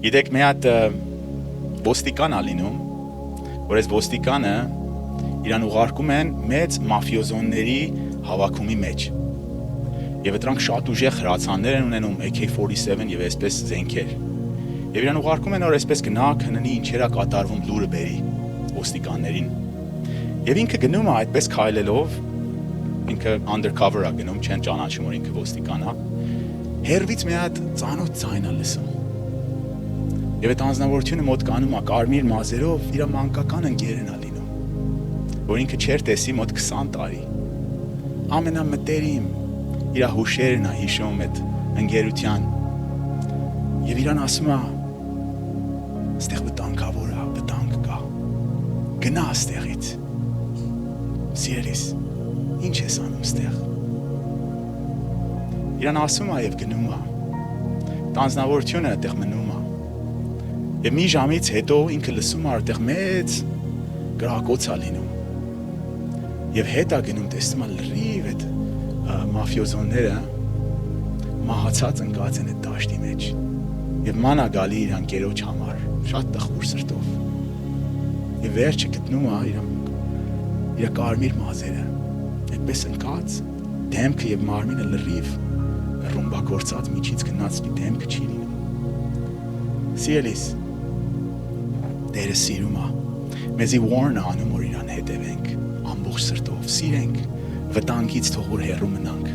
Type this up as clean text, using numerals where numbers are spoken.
Գիտեք, մի հատ ոստիկան ա լինում, որ այս ոստիկանը իրան ուղարկում են մեծ մաֆիոզոնների հավաքումի մեջ։ Եվ դրանք շատ ուժեղ հրացաններ են ունենում AK-47 եւ այսպես զենքեր։ Եվ իրան ուղարկում են, որ այսպես գնա, քննի ինչերա կատարվում լուրը բերի ոստիկաններին։ Եվ ինքը գնում է այդպես քայլելով, ինքը undercover է գնում, չեն ճանաչում, որ ինքը ոստիկան է։ Հերվից մի հատ ծանոթ ձայն է լսում։ Եվ այդ անձնավորությունը մոտ կանում է կարմիր մազերով, իր մանկական ընկերն է լինում, որ ինքը չէր տեսի մոտ 20 տարի։ Ամենամտերիմ իր հուշերն է հիշում այդ ընկերության։ Եվ իրան ասում է. «Ստեղ վտանգավոր է, վտանգ կա։ Գնա ստեղից»։ Սիրելիս, ինչ ես անում ստեղ։ Իրան ասում է եւ գնում է։ Տանձնավորությունը այդտեղ մնում է։ Եվ մի ժամից հետո ինքը լսում է այդտեղ մեծ գրակոց է լինում։ Եվ հետ է գնում, տեսնում է լրիվ այդ մաֆիոզոնները մահացած ընկած են այդ դաշտի մեջ։ Եվ ման է գալի իր անկերոջ համար, շատ տխուր սրտով։ Եվ վերջը գտնում է իր կարմիր մազերը, այդպես ընկած, դեմքը եւ մարմինը լրիվ ռումբակորցած միջից գնաց դեմքը չի լինում։ Սիրելիս, Տերը սիրում է, մեզի warn անում, որ իրան հետևենք, ամբողջ սրտով, սիրենք, վտանգից թող որ հեռու մնանք։